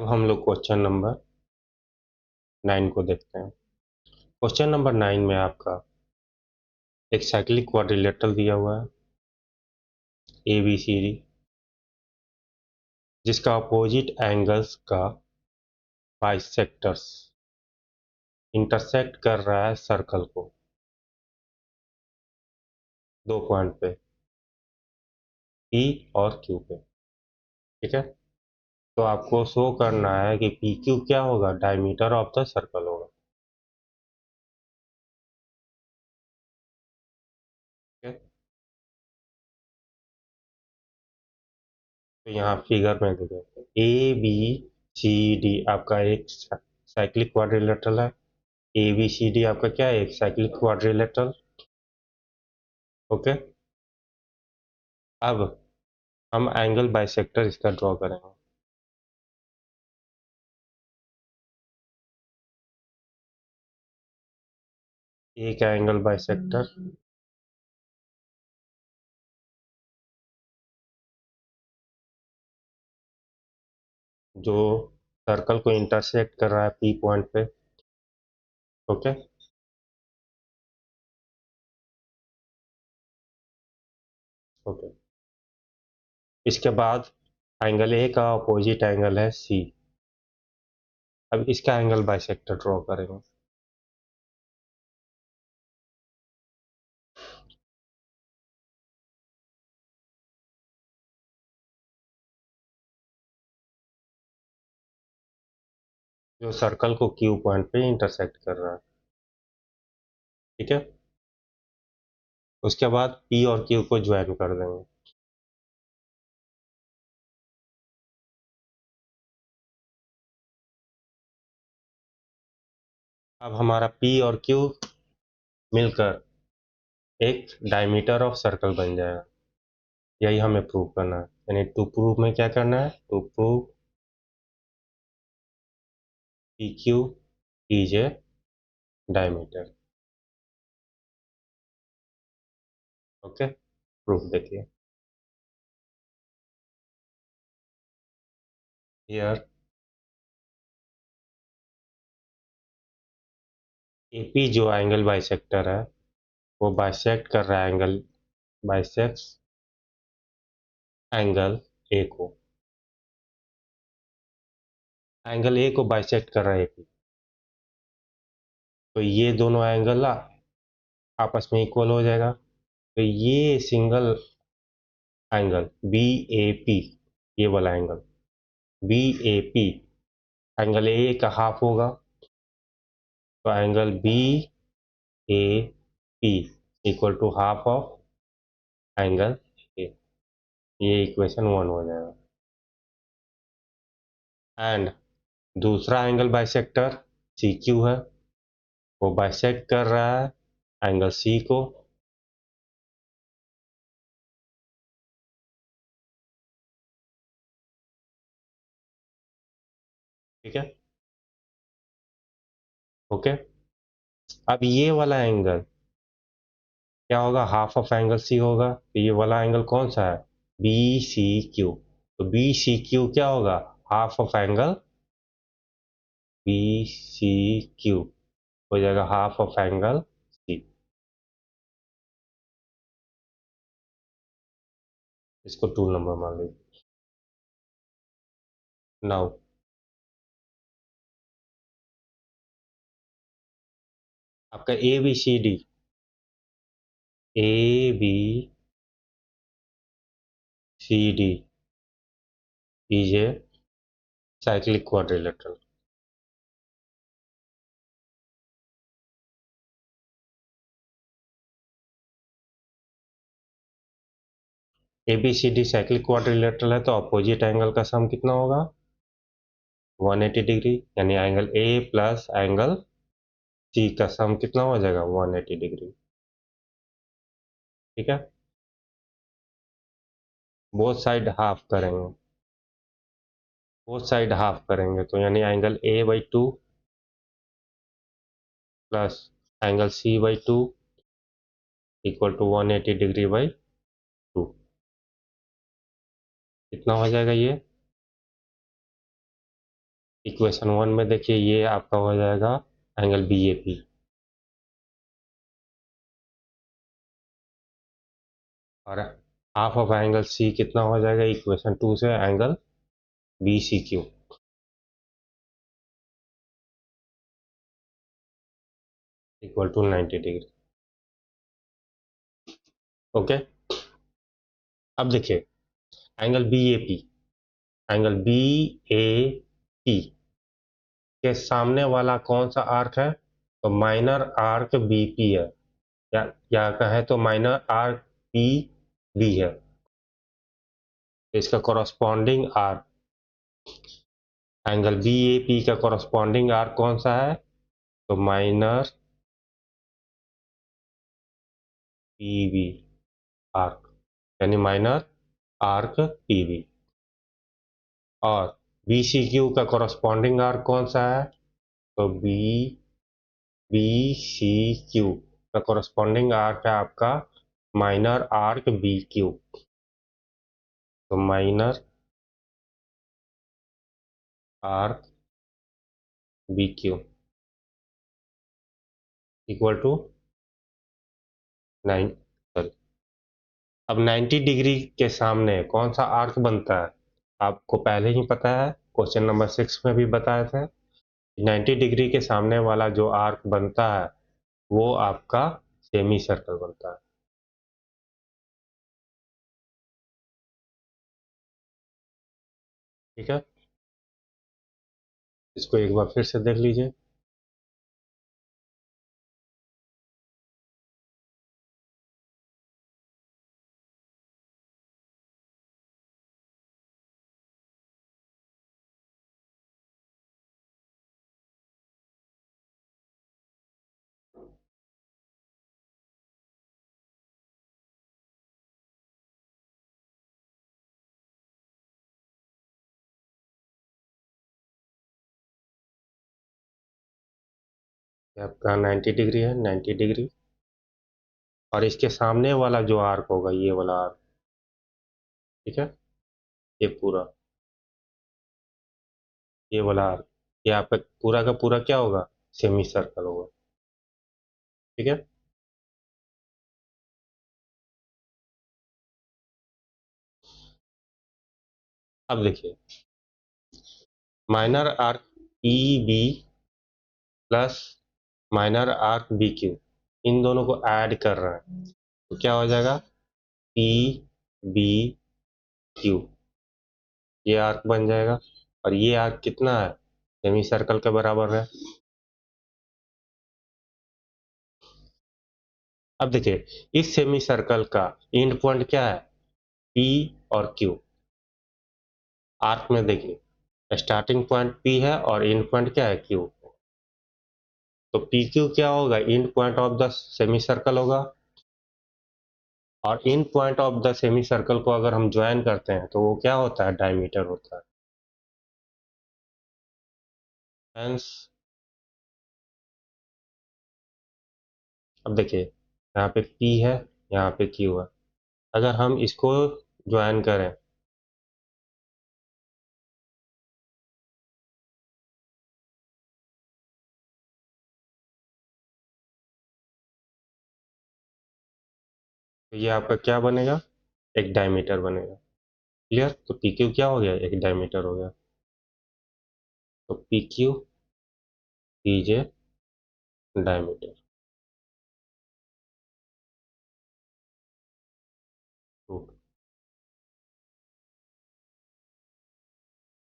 अब हम लोग क्वेश्चन नंबर 9 को देखते हैं। क्वेश्चन नंबर 9 में आपका एक साइक्लिक क्वाड्रिलेटरल दिया हुआ है ABCD, जिसका अपोजिट एंगल्स का बाइसेक्टर्स इंटरसेक्ट कर रहा है सर्कल को दो पॉइंट पे P और Q पे। ठीक है, तो आपको शो करना है कि PQ क्या होगा, डायमीटर ऑफ द सर्कल होगा। ठीक है, तो यहाँ फिगर में देखो ABCD आपका एक साइक्लिक क्वाड्रिलेटरल है। ABCD आपका क्या है, एक साइक्लिक क्वाड्रिलेटरल। ओके, अब हम एंगल बाइसेक्टर इसका ड्रॉ करेंगे। एक एंगल बाइसेक्टर जो सर्कल को इंटरसेक्ट कर रहा है P पॉइंट पे। ओके, ओके, इसके बाद एंगल A का अपोजिट एंगल है C। अब इसका एंगल बाइसेक्टर ड्रॉ करेंगे। जो सर्कल को Q पॉइंट पे इंटरसेक्ट कर रहा है। ठीक है, उसके बाद P और Q को ज्वाइन कर देंगे। अब हमारा P और Q मिलकर एक डायमीटर ऑफ सर्कल बन जाएगा। यही हमें प्रूव करना है, यानी टू प्रूव में क्या करना है, to prove PQ is a diameter. Okay, proof देखिए। हियर AP जो एंगल बाइसेक्टर है वो बाइसेक्ट कर रहा है बाइसेक्ट्स एंगल A को। एंगल A को बाइसेक्ट कर रहा है AP, तो ये दोनों एंगल आपस में इक्वल हो जाएगा। तो ये सिंगल एंगल BAP, ये वाला एंगल BAP एंगल A का हाफ होगा। तो angle BAP equal to half of angle A। ये इक्वेशन 1 हो जाएगा। एंड दूसरा एंगल बाइसेक्टर CQ है, वो बाइसेक्ट कर रहा है एंगल C को। ठीक है, ओके। अब ये वाला एंगल क्या होगा, हाफ ऑफ एंगल C होगा। तो ये वाला एंगल कौन सा है, BCQ। तो BCQ क्या होगा, हाफ ऑफ एंगल BCQ हो जाएगा हाफ ऑफ एंगल C। इसको 2 नंबर मान लीजिए। नाउ आपका ABCD is a cyclic quadrilateral. ABCD cyclic quadrilateral है, तो अपोजिट एंगल का सम कितना होगा, 180 डिग्री। यानी angle A plus angle C का सम कितना हो जाएगा, 180 डिग्री। ठीक है, बोथ साइड हाफ करेंगे, बोथ साइड हाफ करेंगे तो यानी angle A/2 plus angle C/2 equal to 180 degree by 2। कितना हो जाएगा ये, इक्वेशन 1 में देखिए ये आपका हो जाएगा एंगल बी ए पी, और हाफ ऑफ एंगल सी कितना हो जाएगा इक्वेशन 2 से, angle B C Q equal to 90 degree. Okay, अब देखिए angle B A P, angle B A P के सामने वाला कौन सा आर्क है, तो माइनर आर्क बी पी है, या कहें तो माइनर आर्क पी बी है। तो इसका corresponding arc, angle B A P का कॉरस्पॉन्डिंग आर्क कौन सा है, तो माइनर पी बी आर्क, यानी माइनर आर्क पी बी। और बी सी क्यू का कॉरस्पॉन्डिंग आर्क कौन सा है, तो बी बी सी क्यू का कॉरस्पॉन्डिंग आर्क है आपका माइनर आर्क बी क्यू। तो minor arc B Q equal to 9, sorry, अब 90 डिग्री के सामने कौन सा आर्क बनता है, आपको पहले ही पता है, क्वेश्चन नंबर 6 में भी बताया था। 90 डिग्री के सामने वाला जो आर्क बनता है वो आपका सेमी सर्कल बनता है। ठीक है, इसको एक बार फिर से देख लीजिए। ये आपका 90 डिग्री है, 90 डिग्री, और इसके सामने वाला जो आर्क होगा ये वाला आर्क, ठीक है, ये पूरा, ये वाला आर्क, ये आपका पूरा का पूरा क्या होगा, सेमी सर्कल होगा। ठीक है, अब देखिए minor arc E B plus minor arc B Q, इन दोनों को ऐड कर रहे हैं तो क्या हो जाएगा, पी बी क्यू, ये आर्क बन जाएगा, और ये आर्क कितना है, सेमी सर्कल के बराबर है। अब देखिए इस सेमी सर्कल का एंड पॉइंट क्या है, पी और क्यू। आर्क में देखिए स्टार्टिंग पॉइंट पी है और एंड पॉइंट क्या है, क्यू। तो पी क्यू क्या होगा, and point of the semi circle होगा, और and point of the semi circle को अगर हम ज्वाइन करते हैं तो वो क्या होता है, डायमीटर होता है। हेंस, अब देखिए यहाँ पे P है, यहाँ पे Q है, अगर हम इसको ज्वाइन करें तो ये आपका क्या बनेगा, एक डायमीटर बनेगा। क्लियर, तो पी क्यू क्या हो गया, एक डायमीटर हो गया। तो पी क्यू, पी जे, डायमीटर।